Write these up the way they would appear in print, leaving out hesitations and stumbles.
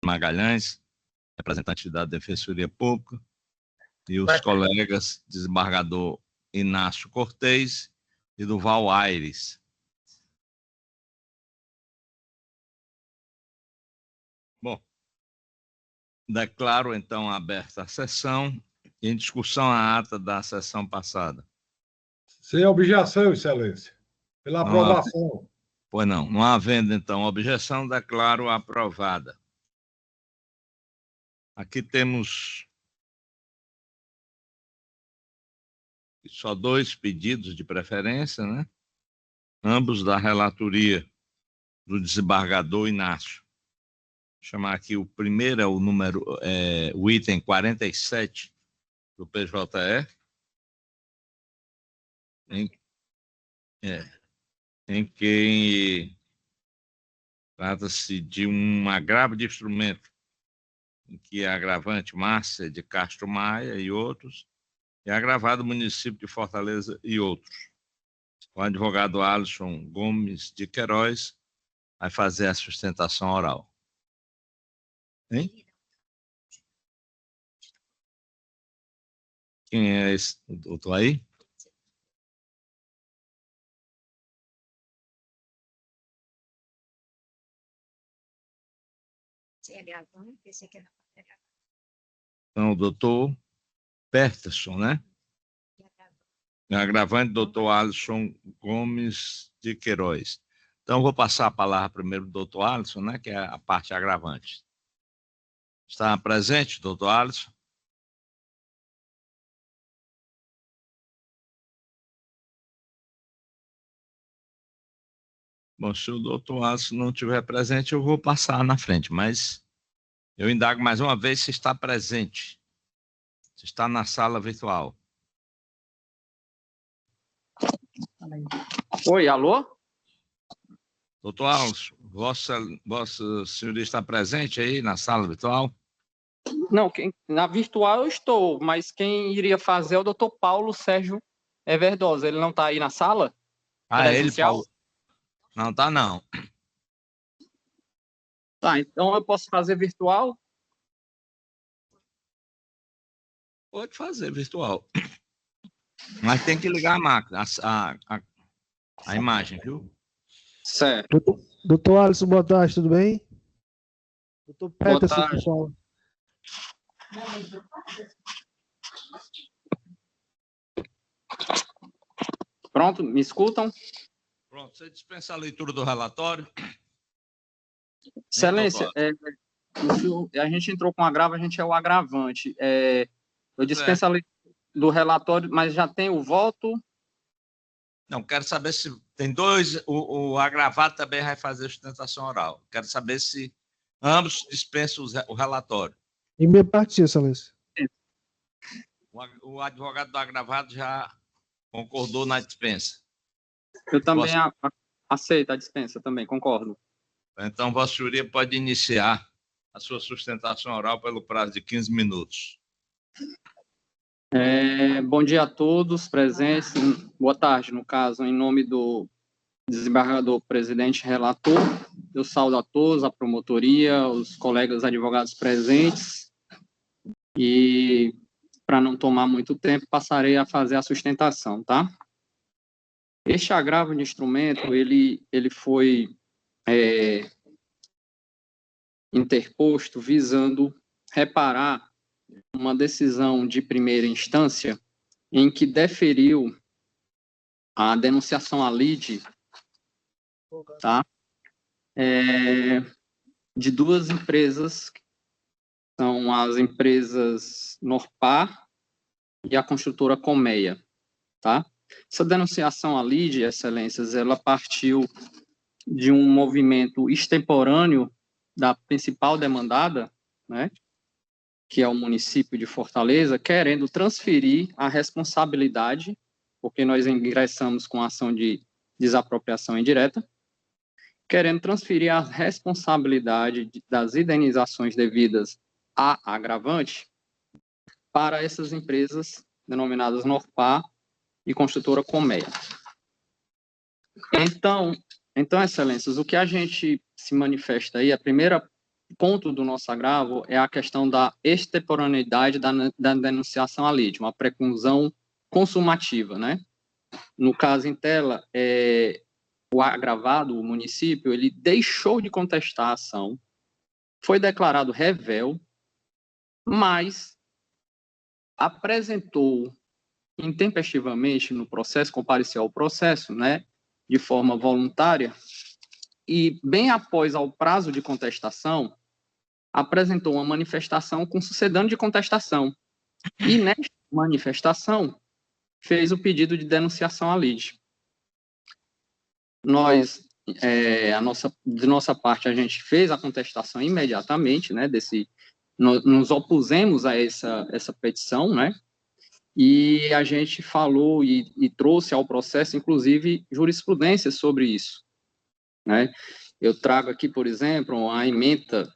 Magalhães, representante da Defensoria Pública, e os colegas desembargador Inácio Cortez e Duval Aires. Bom, declaro então aberta a sessão e em discussão a ata da sessão passada. Sem objeção, Excelência. Pela aprovação. Pois não. Não havendo, então, objeção, declaro aprovada. Aqui temos só 2 pedidos de preferência, né? Ambos da relatoria do desembargador Inácio. Vou chamar aqui o primeiro, é o número, o item 47 do PJE, em que trata-se de um agravo de instrumento, em que é agravante Márcia de Castro Maia e outros, e agravado município de Fortaleza e outros. O advogado Alisson Gomes de Queiroz vai fazer a sustentação oral. Hein? Quem é esse? Estou aí? Então, o doutor Peterson, né? Agravante, doutor Alisson Gomes de Queiroz. Então, vou passar a palavra primeiro do doutor Alisson, né? Que é a parte agravante. Está presente, doutor Alisson? Bom, se o doutor Alisson não estiver presente, eu vou passar na frente, mas eu indago mais uma vez se está presente, se está na sala virtual. Oi, alô? Doutor Alisson, vossa senhoria está presente aí na sala virtual? Não, na virtual eu estou, mas quem iria fazer é o doutor Paulo Sérgio Everdosa. Ele não está aí na sala? Ele, Paulo? Não está, não. Tá, então eu posso fazer virtual? Pode fazer virtual. Mas tem que ligar a máquina, a imagem, viu? Certo. Doutor Alisson, boa tarde, tudo bem? Doutor Peterson, pessoal. Pronto, me escutam? Pronto, você dispensa a leitura do relatório. Excelência, a gente entrou com agravo, a gente é o agravante. Eu dispenso a leitura do relatório, mas já tem o voto? Não, quero saber se tem 2, o agravado também vai fazer sustentação oral. Quero saber se ambos dispensam o relatório. Em minha parte, Excelência. O advogado do agravado já concordou na dispensa. Eu também aceito a dispensa, também, concordo. Então, vossa senhoria pode iniciar a sua sustentação oral pelo prazo de 15 minutos. Bom dia a todos presentes. Boa tarde, no caso, em nome do desembargador presidente relator. Eu saúdo a todos, a promotoria, os colegas advogados presentes. E, para não tomar muito tempo, passarei a fazer a sustentação, tá? Este agravo de instrumento, ele foi interposto visando reparar uma decisão de primeira instância em que deferiu a denunciação à lide, tá? De 2 empresas, são as empresas Norpar e a construtora Colmeia, tá? Essa denunciação à lide, excelências, ela partiu de um movimento extemporâneo da principal demandada, né, que é o município de Fortaleza, querendo transferir a responsabilidade, porque nós ingressamos com ação de desapropriação indireta, querendo transferir a responsabilidade das indenizações devidas à agravante para essas empresas denominadas Norpar e construtora Colmeia. Então, excelências, o que a gente se manifesta aí, a primeira ponto do nosso agravo é a questão da extemporaneidade da denunciação à lide, uma preclusão consumativa, né? No caso em tela, o agravado, o município, ele deixou de contestar a ação, foi declarado rével, mas apresentou intempestivamente no processo, compareceu ao processo, né, de forma voluntária, e bem após ao prazo de contestação, apresentou uma manifestação com sucedâneo de contestação. E nesta manifestação, fez o pedido de denunciação à lide. Nós, de nossa parte, a gente fez a contestação imediatamente, né, nos opusemos a essa petição, né, e a gente falou e trouxe ao processo, inclusive, jurisprudência sobre isso, né. Eu trago aqui, por exemplo, a ementa,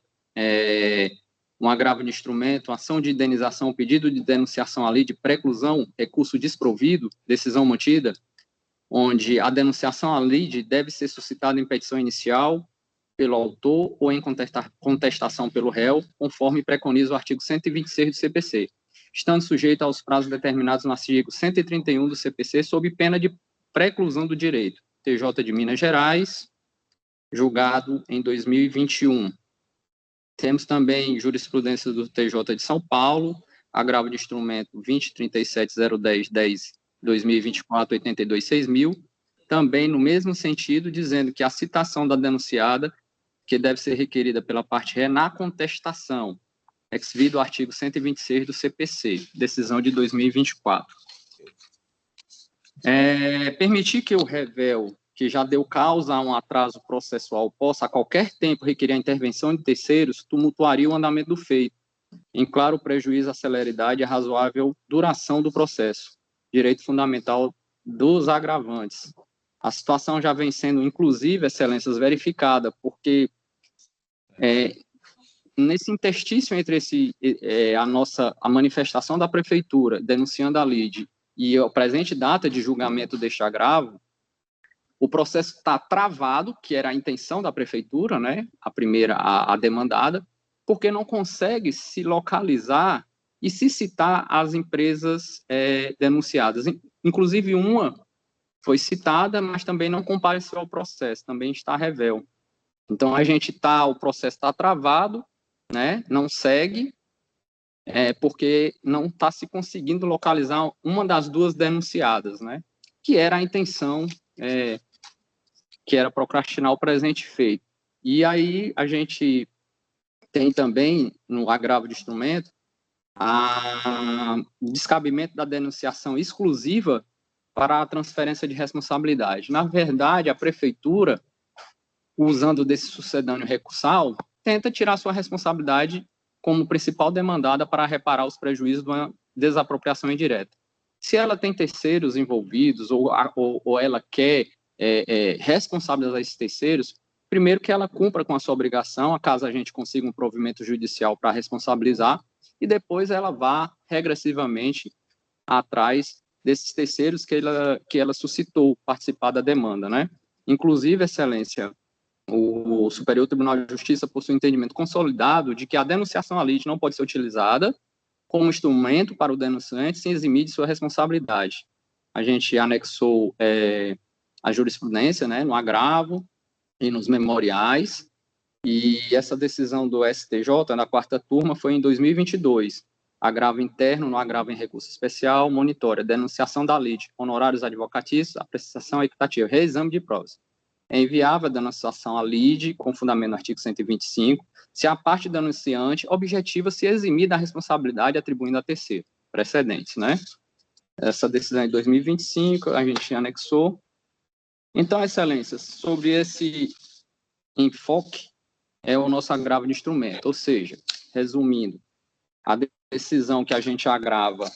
um agravo de instrumento, ação de indenização, pedido de denunciação à lide, preclusão, recurso desprovido, decisão mantida, onde a denunciação à lide deve ser suscitada em petição inicial pelo autor ou em contestação pelo réu, conforme preconiza o artigo 126 do CPC, estando sujeito aos prazos determinados no artigo 131 do CPC, sob pena de preclusão do direito. TJ de Minas Gerais, julgado em 2021. Temos também jurisprudência do TJ de São Paulo, agravo de instrumento 20.37.010.10.2024, 82.6.000, também no mesmo sentido, dizendo que a citação da denunciada, que deve ser requerida pela parte ré na contestação, ex-vido artigo 126 do CPC, decisão de 2024. Permitir que o rével, que já deu causa a um atraso processual, possa a qualquer tempo requerer a intervenção de terceiros, tumultuaria o andamento do feito, em claro prejuízo à celeridade e à razoável duração do processo, direito fundamental dos agravantes. A situação já vem sendo, inclusive, excelências, verificada, porque nesse interstício entre a manifestação da prefeitura denunciando a lide e a presente data de julgamento deste agravo, o processo está travado, que era a intenção da prefeitura, né, a demandada, porque não consegue se localizar e se citar as empresas denunciadas. Inclusive, uma foi citada, mas também não compareceu ao processo, também está rével. Então, o processo está travado, né, não segue, porque não está se conseguindo localizar uma das duas denunciadas, né, que era a intenção, que era procrastinar o presente feito. E aí a gente tem também, no agravo de instrumento, o descabimento da denunciação exclusiva para a transferência de responsabilidade. Na verdade, a prefeitura, usando desse sucedâneo recursal, tenta tirar sua responsabilidade como principal demandada para reparar os prejuízos de uma desapropriação indireta. Se ela tem terceiros envolvidos ou ela quer responsabilizar esses terceiros, primeiro que ela cumpra com a sua obrigação, caso a gente consiga um provimento judicial para responsabilizar, e depois ela vá regressivamente atrás desses terceiros que ela suscitou participar da demanda, né? Inclusive, excelência, o Superior Tribunal de Justiça possui um entendimento consolidado de que a denunciação à lide não pode ser utilizada como instrumento para o denunciante sem eximir de sua responsabilidade. A gente anexou a jurisprudência, né, no agravo e nos memoriais, e essa decisão do STJ, na quarta turma, foi em 2022. Agravo interno, no agravo em recurso especial, monitora, denunciação da lide, honorários advocatícios, apreciação equitativa, reexame de provas. É inviável a denunciação à lide, com fundamento no artigo 125, se a parte denunciante objetiva se eximir da responsabilidade atribuindo a terceiro, precedentes, né? Essa decisão é de 2025, a gente anexou. Então, excelências, sobre esse enfoque é o nosso agravo de instrumento, ou seja, resumindo, a decisão que a gente agrava,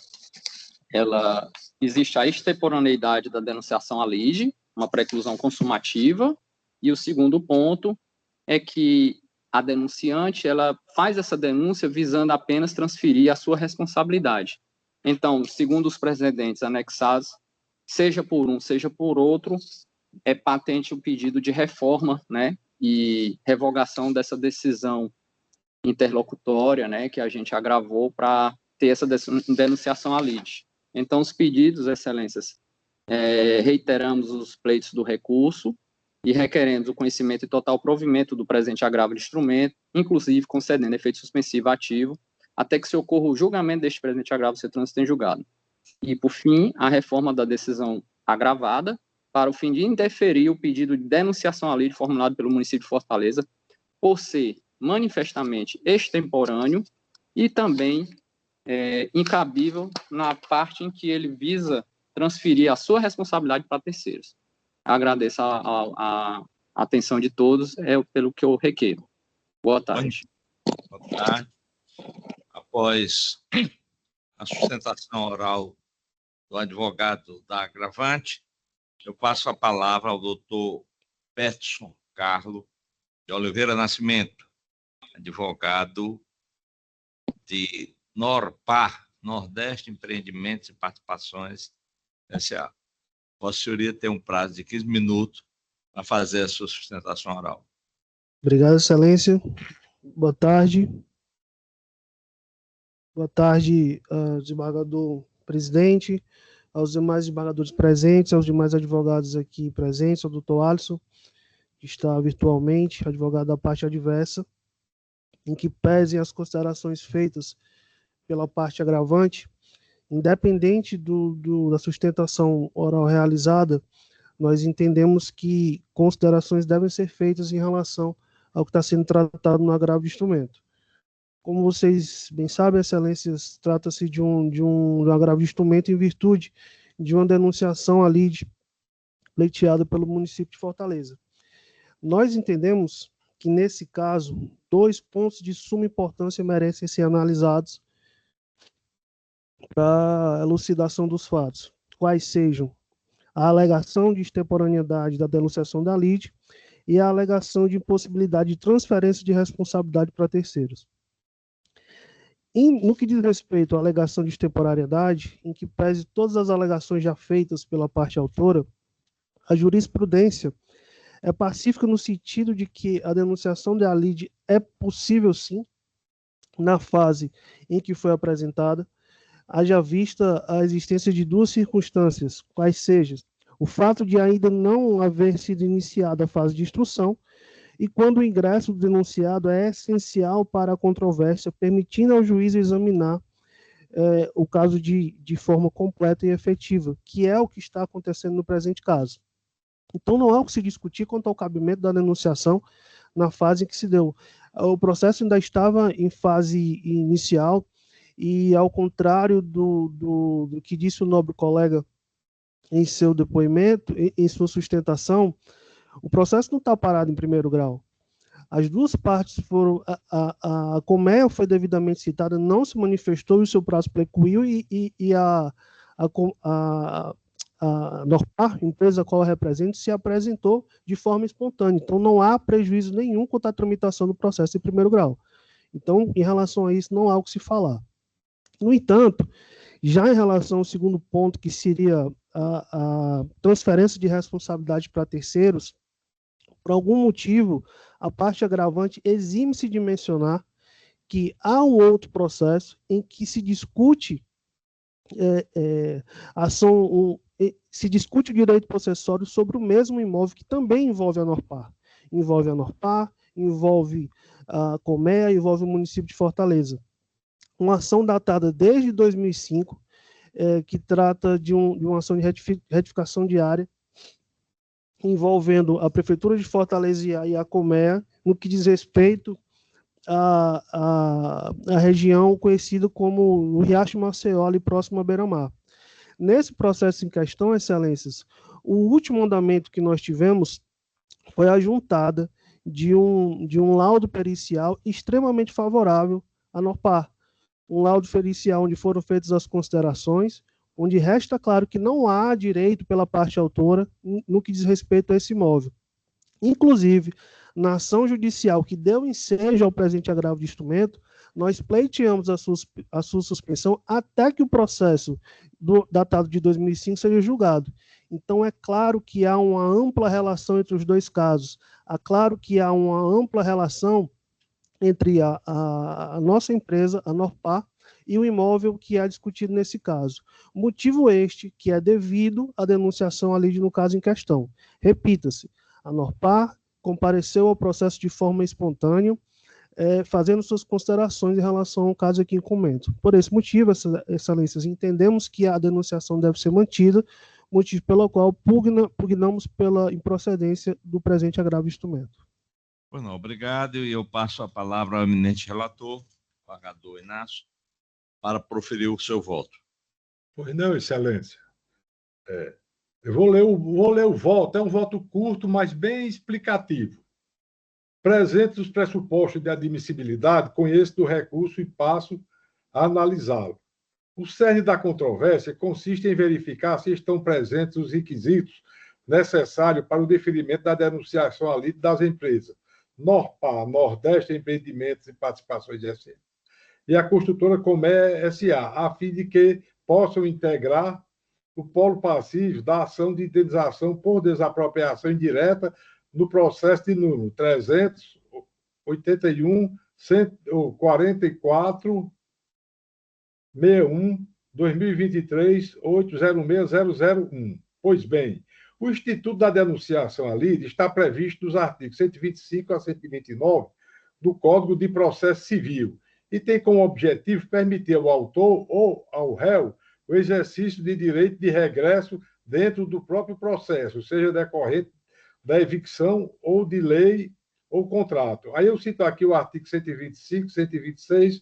ela existe a extemporaneidade da denunciação à lide, uma preclusão consumativa, e o segundo ponto é que a denunciante, ela faz essa denúncia visando apenas transferir a sua responsabilidade. Então, segundo os precedentes anexados, seja por um, seja por outro, é patente o pedido de reforma, né, e revogação dessa decisão interlocutória, né, que a gente agravou para ter essa denunciação à lide. Então, os pedidos, excelências, reiteramos os pleitos do recurso e requeremos o conhecimento e total provimento do presente agravo de instrumento, inclusive concedendo efeito suspensivo ativo, até que se ocorra o julgamento deste presente agravo ser trânsito em julgado. E, por fim, a reforma da decisão agravada, para o fim de indeferir o pedido de denunciação à lide formulado pelo município de Fortaleza, por ser manifestamente extemporâneo e também incabível na parte em que ele visa transferir a sua responsabilidade para terceiros. Agradeço a atenção de todos, pelo que eu requeiro. Boa tarde. Boa tarde. Após a sustentação oral do advogado da agravante, eu passo a palavra ao doutor Peterson Carlos de Oliveira Nascimento, advogado de Norpar, Nordeste Empreendimentos e Participações S.A. Vossa Senhoria tem um prazo de 15 minutos para fazer a sua sustentação oral. Obrigado, Excelência. Boa tarde. Boa tarde, desembargador presidente, aos demais desembargadores presentes, aos demais advogados aqui presentes, ao doutor Alisson, que está virtualmente, advogado da parte adversa, em que pesem as considerações feitas pela parte agravante, independente da sustentação oral realizada, nós entendemos que considerações devem ser feitas em relação ao que está sendo tratado no agravo de instrumento. Como vocês bem sabem, excelências, trata-se de um agravo de instrumento em virtude de uma denunciação à lide pleiteada pelo município de Fortaleza. Nós entendemos que, nesse caso, 2 pontos de suma importância merecem ser analisados para a elucidação dos fatos, quais sejam a alegação de extemporaneidade da denunciação da lide e a alegação de impossibilidade de transferência de responsabilidade para terceiros. No que diz respeito à alegação de extemporaneidade, em que pese todas as alegações já feitas pela parte autora, a jurisprudência é pacífica no sentido de que a denunciação da lide é possível, sim, na fase em que foi apresentada, haja vista a existência de 2 circunstâncias, quais sejam o fato de ainda não haver sido iniciada a fase de instrução e quando o ingresso do denunciado é essencial para a controvérsia, permitindo ao juiz examinar o caso de forma completa e efetiva, que é o que está acontecendo no presente caso. Então, não há o que se discutir quanto ao cabimento da denunciação na fase em que se deu. O processo ainda estava em fase inicial e, ao contrário do que disse o nobre colega em seu depoimento, em sua sustentação, o processo não está parado em primeiro grau. As 2 partes foram... A Colmeia foi devidamente citada, não se manifestou e o seu prazo precluiu e a Norpar, empresa a qual eu represento, se apresentou de forma espontânea. Então, não há prejuízo nenhum quanto à tramitação do processo em primeiro grau. Então, em relação a isso, não há o que se falar. No entanto, já em relação ao segundo ponto, que seria a transferência de responsabilidade para terceiros, por algum motivo, a parte agravante exime-se de mencionar que há um outro processo em que se discute se discute o direito possessório sobre o mesmo imóvel que também envolve a Norpar. Envolve a Norpar, envolve a Colmeia, envolve o município de Fortaleza. Uma ação datada desde 2005, que trata de uma ação de retificação de área, envolvendo a Prefeitura de Fortaleza e a Colmeia, no que diz respeito à região conhecida como o Riacho Maceió, ali próximo à beira-mar. Nesse processo em questão, excelências, o último andamento que nós tivemos foi a juntada de um laudo pericial extremamente favorável à Norpar. Um laudo pericial onde foram feitas as considerações, onde resta claro que não há direito pela parte autora no que diz respeito a esse imóvel. Inclusive, na ação judicial que deu ensejo ao presente agravo de instrumento, nós pleiteamos a sua suspensão até que o processo datado de 2005 seja julgado. Então, é claro que há uma ampla relação entre os 2 casos. É claro que há uma ampla relação entre a nossa empresa, a Norpar, e o imóvel que é discutido nesse caso. Motivo este que é devido à denunciação à lide no caso em questão. Repita-se, a Norpar compareceu ao processo de forma espontânea, fazendo suas considerações em relação ao caso aqui em comento. Por esse motivo, excelências, entendemos que a denunciação deve ser mantida, motivo pelo qual pugnamos pela improcedência do presente agravo instrumento. Pois não, obrigado. E eu passo a palavra ao eminente relator, pagador Inácio, para proferir o seu voto. Pois não, excelência. Eu vou ler o voto. É um voto curto, mas bem explicativo. Presentes os pressupostos de admissibilidade, conheço do recurso e passo a analisá-lo. O cerne da controvérsia consiste em verificar se estão presentes os requisitos necessários para o deferimento da denunciação à lide das empresas Norpar, Nordeste Empreendimentos e Participações S.A. e a construtora Comé S.A., a fim de que possam integrar o polo passivo da ação de indenização por desapropriação indireta no processo de número 381-44-61-2023-806001. Pois bem, o Instituto da Denunciação à lide está previsto nos artigos 125 a 129 do Código de Processo Civil e tem como objetivo permitir ao autor ou ao réu o exercício de direito de regresso dentro do próprio processo, seja decorrente da evicção ou de lei ou contrato. Aí eu cito aqui o artigo 125, 126,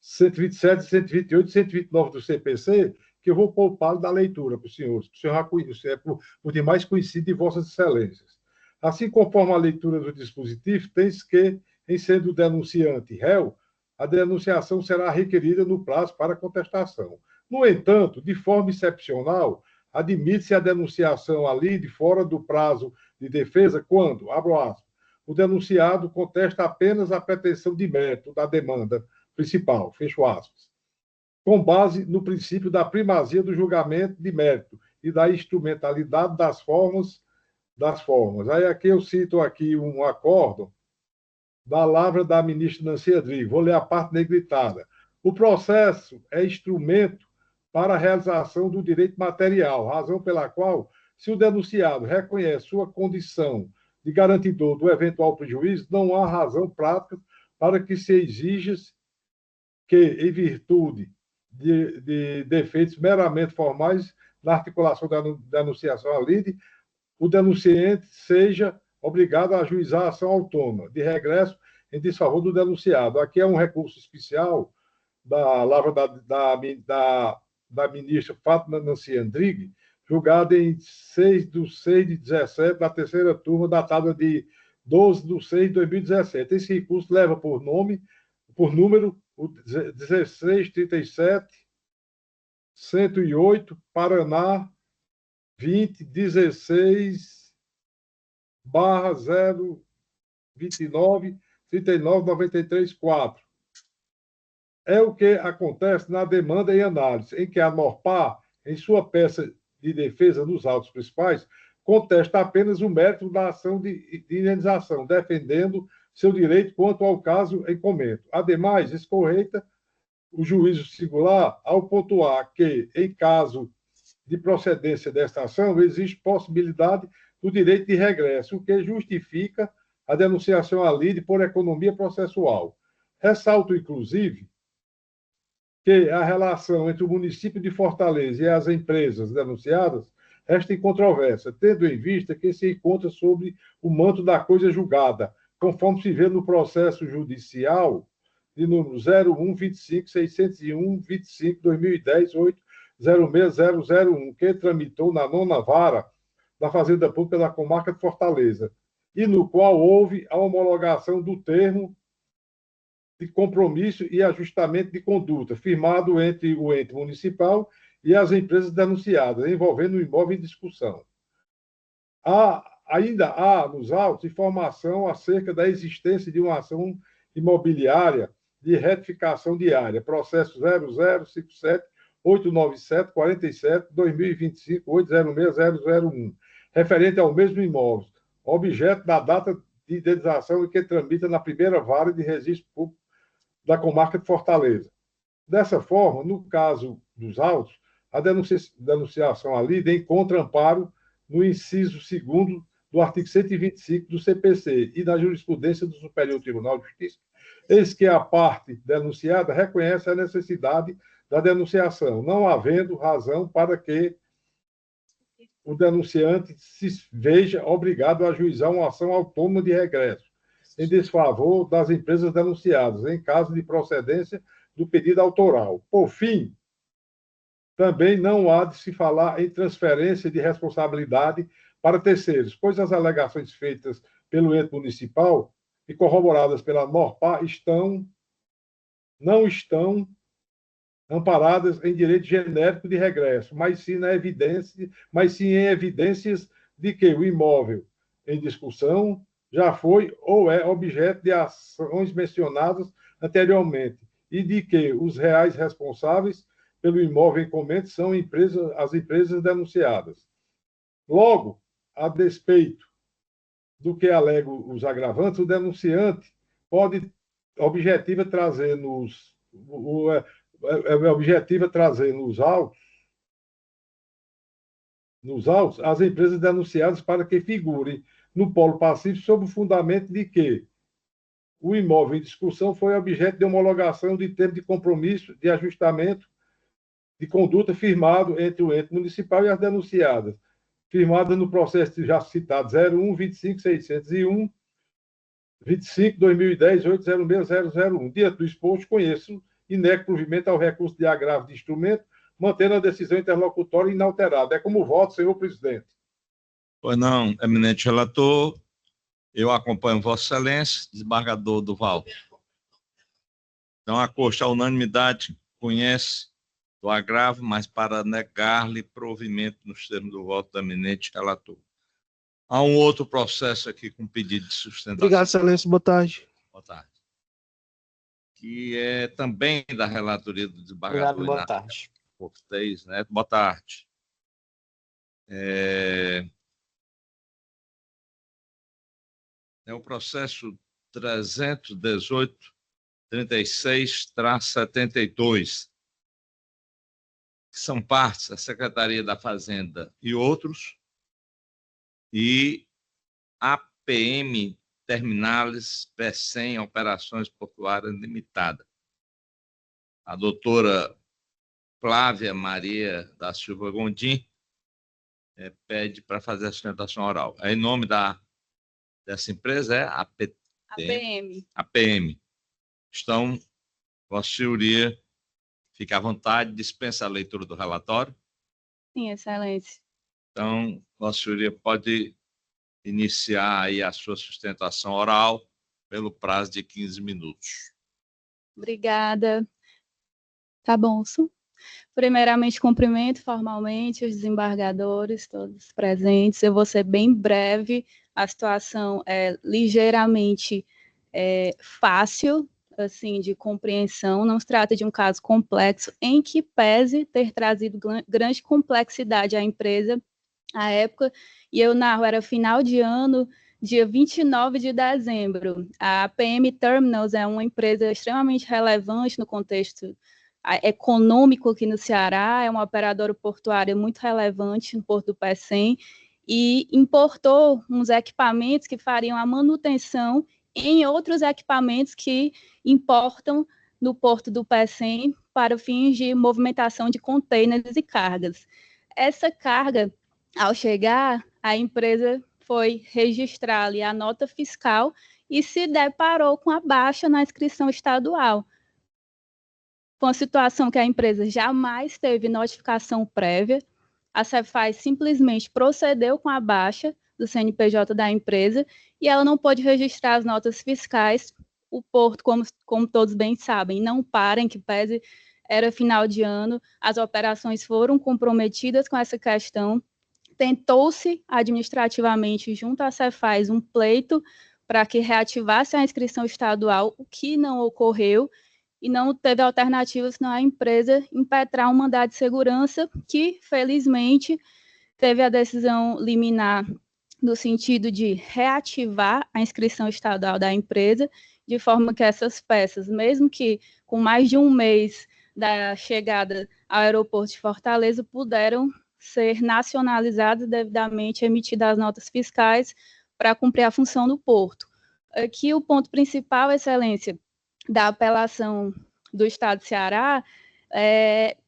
127, 128 e 129 do CPC, que eu vou poupá-lo da leitura para os senhores, que o senhor já conhece, é por demais conhecido de vossas excelências. Assim, conforme a leitura do dispositivo, tem-se que, em sendo denunciante réu, a denunciação será requerida no prazo para contestação. No entanto, de forma excepcional, admite-se a denunciação à lide fora do prazo de defesa quando, abro aspas, o denunciado contesta apenas a pretensão de mérito da demanda principal, fecho aspas, com base no princípio da primazia do julgamento de mérito e da instrumentalidade das formas. Aí aqui eu cito aqui um acórdão da palavra da ministra Nancy Andrighi, vou ler a parte negritada. O processo é instrumento para a realização do direito material, razão pela qual, se o denunciado reconhece sua condição de garantidor do eventual prejuízo, não há razão prática para que se exija que, em virtude de defeitos meramente formais na articulação da denunciação à lide, o denunciante seja obrigado a ajuizar a ação autônoma de regresso em desfavor do denunciado. Aqui é um recurso especial da lavra da ministra Fátima Nancy Andrighi, julgada em 6/6/17, da terceira turma, datada de 12/6/2017. Esse recurso leva por número, o 1637-108, Paraná, 2016/029-3993-4. É o que acontece na demanda em análise, em que a Norpar, em sua peça de defesa nos autos principais, contesta apenas o mérito da ação de indenização, defendendo seu direito quanto ao caso em comento. Ademais, escorreita o juízo singular ao pontuar que, em caso de procedência desta ação, existe possibilidade do direito de regresso, o que justifica a denunciação à lide por economia processual. Ressalto, inclusive, que a relação entre o município de Fortaleza e as empresas denunciadas resta em controvérsia, tendo em vista que se encontra sob o manto da coisa julgada, conforme se vê no processo judicial de número 01-25-601-25-2010-8-06001, que tramitou na 9ª Vara da Fazenda Pública da Comarca de Fortaleza, e no qual houve a homologação do termo de compromisso e ajustamento de conduta, firmado entre o ente municipal e as empresas denunciadas, envolvendo o imóvel em discussão. Ainda há, nos autos, informação acerca da existência de uma ação imobiliária de retificação diária, processo 0057-897-47-2025-806-001, referente ao mesmo imóvel, objeto da data de indenização e que tramita na primeira vara de registro público da comarca de Fortaleza. Dessa forma, no caso dos autos, a denunciação à lide encontra amparo no inciso 2º do artigo 125 do CPC e da jurisprudência do Superior Tribunal de Justiça, eis que a parte denunciada reconhece a necessidade da denunciação, não havendo razão para que o denunciante se veja obrigado a ajuizar uma ação autônoma de regresso em desfavor das empresas denunciadas, em caso de procedência do pedido autoral. Por fim, também não há de se falar em transferência de responsabilidade para terceiros, pois as alegações feitas pelo ente municipal e corroboradas pela NORPAR não estão amparadas em direito genérico de regresso, mas sim em evidências de que o imóvel em discussão já foi ou é objeto de ações mencionadas anteriormente e de que os reais responsáveis pelo imóvel em comento são as empresas denunciadas. Logo, a despeito do que alegam os agravantes, o denunciante pode objetiva trazer nos autos as empresas denunciadas para que figurem no polo pacífico sob o fundamento de que o imóvel em discussão foi objeto de homologação de termo de compromisso de ajustamento de conduta firmado entre o ente municipal e as denunciadas, firmada no processo já citado 01-25-601, 25-2010-806-001. Diante do exposto, conheço e nego provimento ao recurso de agravo de instrumento, mantendo a decisão interlocutória inalterada. É como voto, senhor presidente. Pois não, eminente relator, eu acompanho Vossa Excelência, desembargador Duval. Então, a Corte, à unanimidade, conhece do agravo, mas para negar-lhe provimento nos termos do voto do eminente relator. Há um outro processo aqui com pedido de sustentação. Obrigado, Excelência. Boa tarde. Boa tarde. Que é também da relatoria do desembargador. Obrigado, boa tarde. Cortez, né? Boa tarde. É o processo 318-36-72, que são partes da Secretaria da Fazenda e outros, e APM Terminales Pecém Operações Portuárias Limitada. A doutora Flávia Maria da Silva Gondim pede para fazer a sustentação oral. Em nome dessa empresa é APM. Então, Vossa Senhoria, fica à vontade, dispensa a leitura do relatório. Sim, Excelência. Então, Vossa Senhoria pode iniciar aí a sua sustentação oral pelo prazo de 15 minutos. Obrigada. Tá bom, Su. Primeiramente, cumprimento formalmente os desembargadores, todos presentes. Eu vou ser bem breve. A situação é ligeiramente fácil, assim, de compreensão. Não se trata de um caso complexo, em que pese ter trazido grande complexidade à empresa à época, e eu narro, era final de ano, dia 29 de dezembro. A APM Terminals é uma empresa extremamente relevante no contexto econômico aqui no Ceará, é uma operadora portuária muito relevante no Porto do Pecém, e importou uns equipamentos que fariam a manutenção em outros equipamentos que importam no Porto do Pecém para fins de movimentação de contêineres e cargas. Essa carga, ao chegar, a empresa foi registrar ali a nota fiscal e se deparou com a baixa na inscrição estadual, com a situação que a empresa jamais teve notificação prévia. A Cefaz simplesmente procedeu com a baixa do CNPJ da empresa e ela não pôde registrar as notas fiscais. O Porto, como todos bem sabem, não para, em que pese era final de ano, as operações foram comprometidas com essa questão. Tentou-se administrativamente, junto à Cefaz, um pleito para que reativasse a inscrição estadual, o que não ocorreu, e não teve alternativa senão a empresa impetrar um mandado de segurança, que, felizmente, teve a decisão liminar no sentido de reativar a inscrição estadual da empresa, de forma que essas peças, mesmo que com mais de um mês da chegada ao aeroporto de Fortaleza, puderam ser nacionalizadas, devidamente emitidas as notas fiscais para cumprir a função do porto. Aqui o ponto principal, Excelência, da apelação do Estado de Ceará,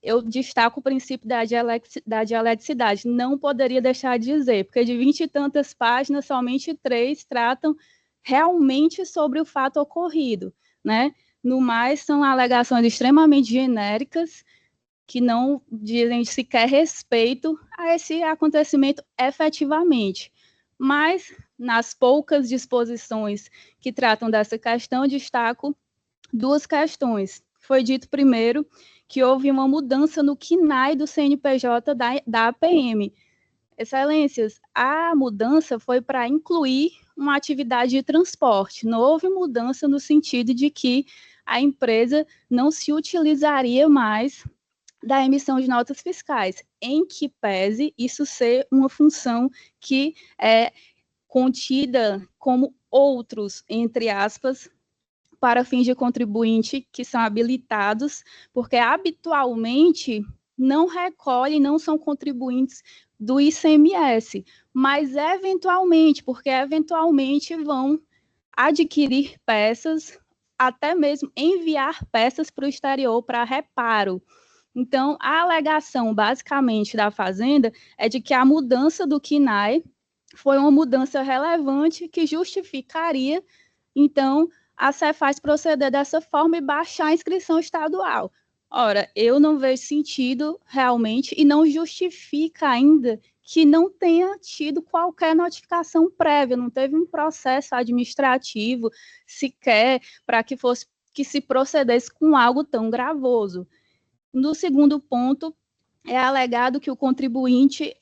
eu destaco o princípio da dialeticidade. Não poderia deixar de dizer, porque de 20 e tantas páginas, somente 3 tratam realmente sobre o fato ocorrido, né? No mais, são alegações extremamente genéricas, que não dizem sequer respeito a esse acontecimento efetivamente. Mas, nas poucas disposições que tratam dessa questão, destaco 2 questões. Foi dito primeiro que houve uma mudança no CNAE do CNPJ da APM. Excelências, a mudança foi para incluir uma atividade de transporte. Não houve mudança no sentido de que a empresa não se utilizaria mais da emissão de notas fiscais, em que pese isso ser uma função que é contida como outros, entre aspas, para fins de contribuinte que são habilitados, porque habitualmente não recolhem, não são contribuintes do ICMS, mas eventualmente, porque eventualmente vão adquirir peças, até mesmo enviar peças para o exterior para reparo. Então, a alegação, basicamente, da Fazenda é de que a mudança do CNAE foi uma mudança relevante que justificaria, então, a Cefaz proceder dessa forma e baixar a inscrição estadual. Ora, eu não vejo sentido realmente e não justifica ainda que não tenha tido qualquer notificação prévia, não teve um processo administrativo sequer para que se procedesse com algo tão gravoso. No segundo ponto, é alegado que o contribuinte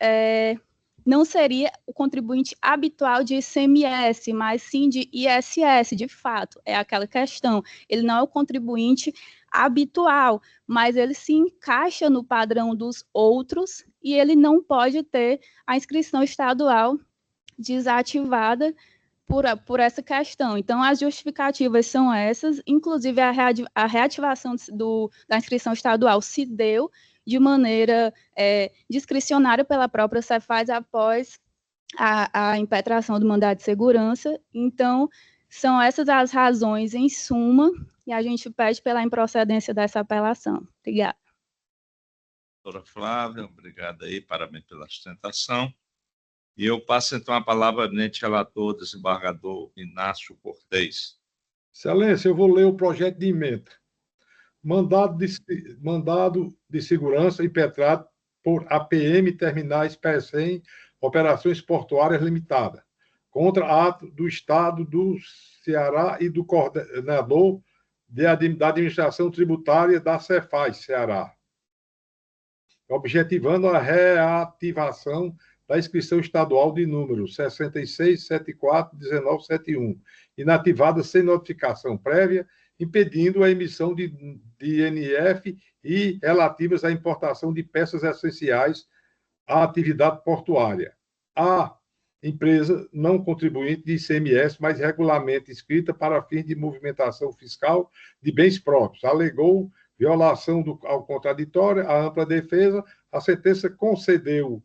não seria o contribuinte habitual de ICMS, mas sim de ISS, de fato, é aquela questão. Ele não é o contribuinte habitual, mas ele se encaixa no padrão dos outros e ele não pode ter a inscrição estadual desativada por essa questão. Então, as justificativas são essas, inclusive a reativação da inscrição estadual se deu de maneira discricionária pela própria Cefaz após a impetração do mandado de segurança. Então, são essas as razões em suma, e a gente pede pela improcedência dessa apelação. Obrigada. Doutora Flávia, obrigado aí, parabéns pela sustentação. E eu passo, então, a palavra ao eminente relator, desembargador Inácio Cortez. Excelência, eu vou ler o projeto de emenda. Mandado de segurança impetrado por APM Terminais PECEM, Operações Portuárias Limitada, contra ato do Estado do Ceará e do coordenador da Administração Tributária da Cefaz, Ceará, objetivando a reativação da inscrição estadual de número 66741971, inativada sem notificação prévia, impedindo a emissão de INF e relativas à importação de peças essenciais à atividade portuária. A empresa não contribuinte de ICMS, mas regularmente inscrita para fins de movimentação fiscal de bens próprios, alegou violação ao contraditório, à ampla defesa, a sentença concedeu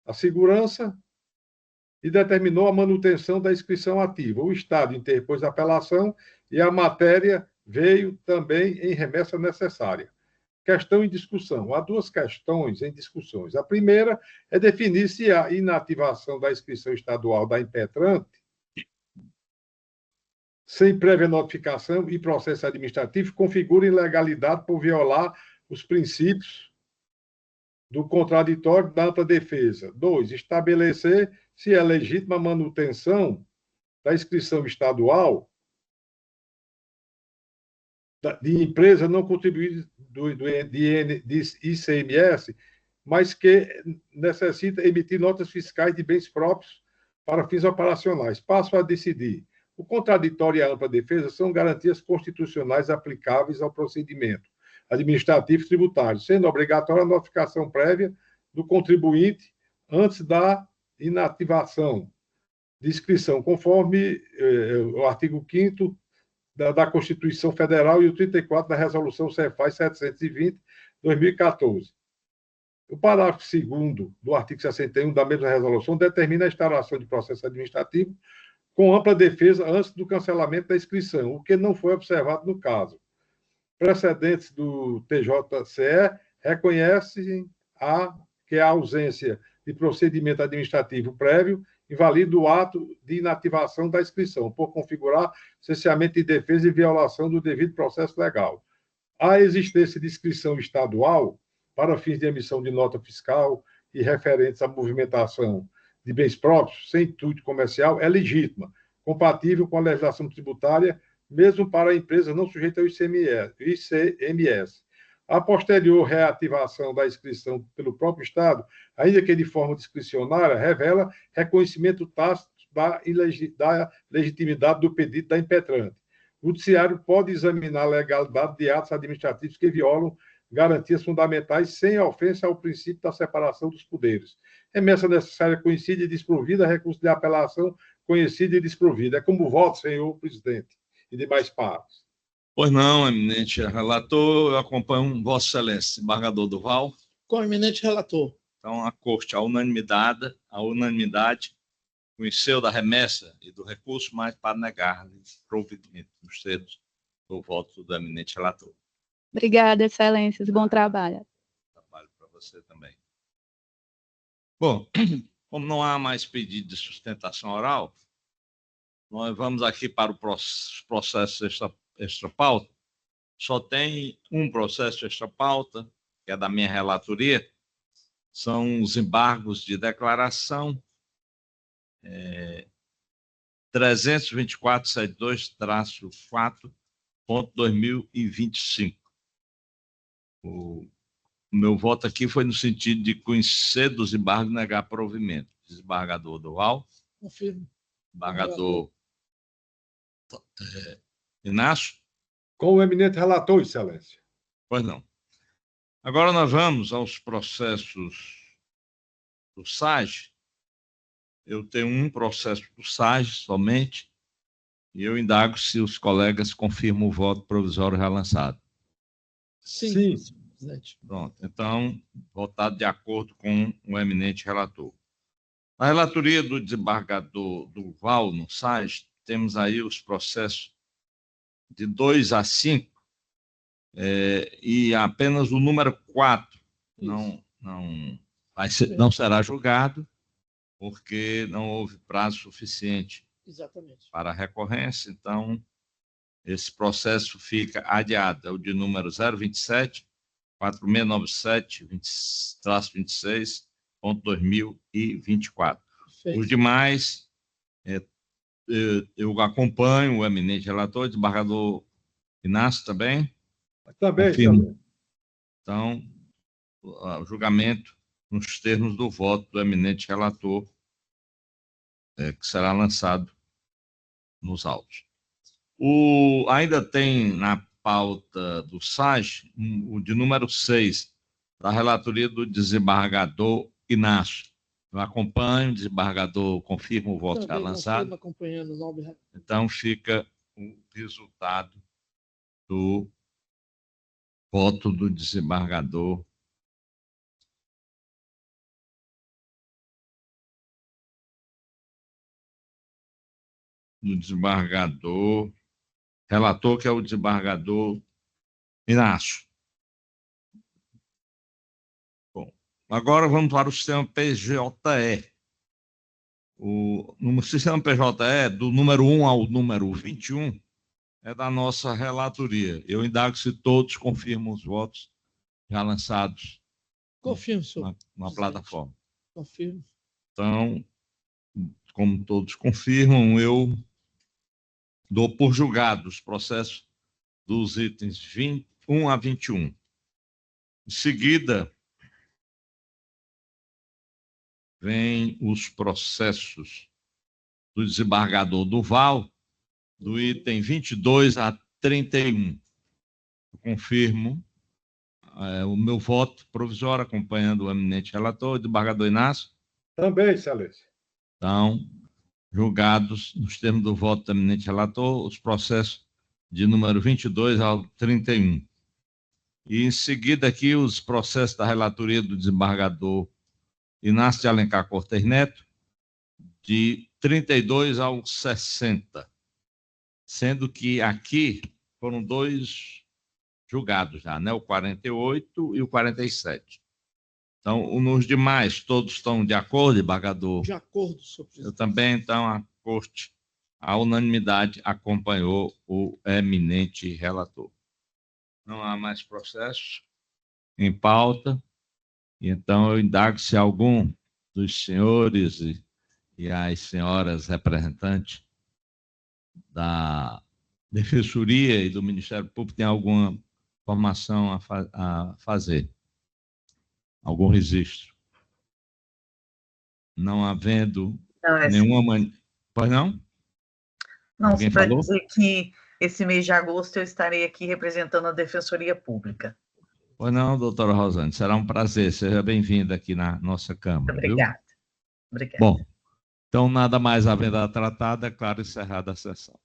a segurança e determinou a manutenção da inscrição ativa. O Estado interpôs a apelação e a matéria veio também em remessa necessária. Questão em discussão. Há 2 questões em discussões. A primeira é definir se a inativação da inscrição estadual da impetrante, sem prévia notificação e processo administrativo, configura ilegalidade por violar os princípios do contraditório da ampla defesa. 2, estabelecer se é legítima a manutenção da inscrição estadual de empresa não contribuinte de ICMS, mas que necessita emitir notas fiscais de bens próprios para fins operacionais. Passo a decidir. O contraditório e a ampla defesa são garantias constitucionais aplicáveis ao procedimento administrativo e tributário, sendo obrigatória a notificação prévia do contribuinte antes da inativação, de inscrição, conforme o artigo 5º da Constituição Federal e o 34 da Resolução CEFAS 720/2014. O parágrafo 2º do artigo 61 da mesma resolução determina a instauração de processo administrativo com ampla defesa antes do cancelamento da inscrição, o que não foi observado no caso. Precedentes do TJCE reconhecem que a ausência de procedimento administrativo prévio invalida o ato de inativação da inscrição, por configurar cerceamento de defesa e violação do devido processo legal. A existência de inscrição estadual para fins de emissão de nota fiscal e referentes à movimentação de bens próprios sem intuito comercial é legítima, compatível com a legislação tributária, mesmo para empresas não sujeitas ao ICMS. A posterior reativação da inscrição pelo próprio Estado, ainda que de forma discricionária, revela reconhecimento tácito da legitimidade do pedido da impetrante. O judiciário pode examinar a legalidade de atos administrativos que violam garantias fundamentais sem ofensa ao princípio da separação dos poderes. Remessa necessária conhecida e desprovida, recurso de apelação conhecido e desprovido. É como voto, senhor presidente, e demais pares. Pois não, eminente relator, eu acompanho Vossa Excelência, desembargador Duval. Com o eminente relator. Então, a Corte, a unanimidade, conheceu da remessa e do recurso, mas para negar-lhe provimento nos termos do voto do eminente relator. Obrigada, excelências. Bom trabalho. Trabalho para você também. Bom, como não há mais pedido de sustentação oral, nós vamos aqui para o processo extra-pauta. Só tem um processo extra-pauta, que é da minha relatoria, são os embargos de declaração 324.72/4.2025. O meu voto aqui foi no sentido de conhecer dos embargos e negar provimento. Desembargador Duval. Confirmo. Desembargador Inácio. Com o eminente relator, excelência. Pois não. Agora nós vamos aos processos do SAG. Eu tenho um processo do SAG somente, e eu indago se os colegas confirmam o voto provisório relançado. Sim. Pronto. Então, votado de acordo com o eminente relator. Na relatoria do desembargador Duval, no SAG, temos aí os processos de 2 a 5, e apenas o número 4 não será julgado, porque não houve prazo suficiente para a recorrência. Então, esse processo fica adiado. É o de número 027, 4697-26.2024. Os demais, eu acompanho o eminente relator, desembargador Inácio também. Também. Então, o julgamento nos termos do voto do eminente relator, que será lançado nos autos. Ainda tem na pauta do SAG o de número 6, da relatoria do desembargador Inácio. Eu acompanho, o desembargador confirma o voto já lançado. Então, fica o resultado do voto do desembargador relator, que é o desembargador Inácio. Bom, agora vamos para o sistema PJE. No sistema PJE, do número 1 ao número 21, é da nossa relatoria. Eu indago se todos confirmam os votos já lançados. Confirmo, senhor. Na plataforma. Confirmo. Então, como todos confirmam, eu dou por julgado os processos dos itens 21 a 21. Em seguida, vem os processos do desembargador Duval, do item 22 a 31. Eu confirmo o meu voto provisório, acompanhando o eminente relator, o desembargador Inácio. Também, excelência. Então, julgados, nos termos do voto do eminente relator, os processos de número 22 ao 31. E, em seguida, aqui, os processos da relatoria do desembargador Inácio de Alencar Cortes Neto, de 32 ao 60, sendo que aqui foram 2 julgados já, né? O 48 e o 47. Então, nos demais, todos estão de acordo, desembargador? De acordo, senhor presidente. Eu também, então, a Corte, a unanimidade, acompanhou o eminente relator. Não há mais processos em pauta, e então eu indago se algum dos senhores e as senhoras representantes da Defensoria e do Ministério Público tem alguma informação a fazer, algum registro. Não havendo nenhuma... Pois não? Não, só para dizer que esse mês de agosto eu estarei aqui representando a Defensoria Pública. Pois não, doutora Rosane, será um prazer, seja bem-vinda aqui na nossa Câmara. Obrigada. Obrigada. Bom, então nada mais havendo a tratar, declaro encerrada a sessão.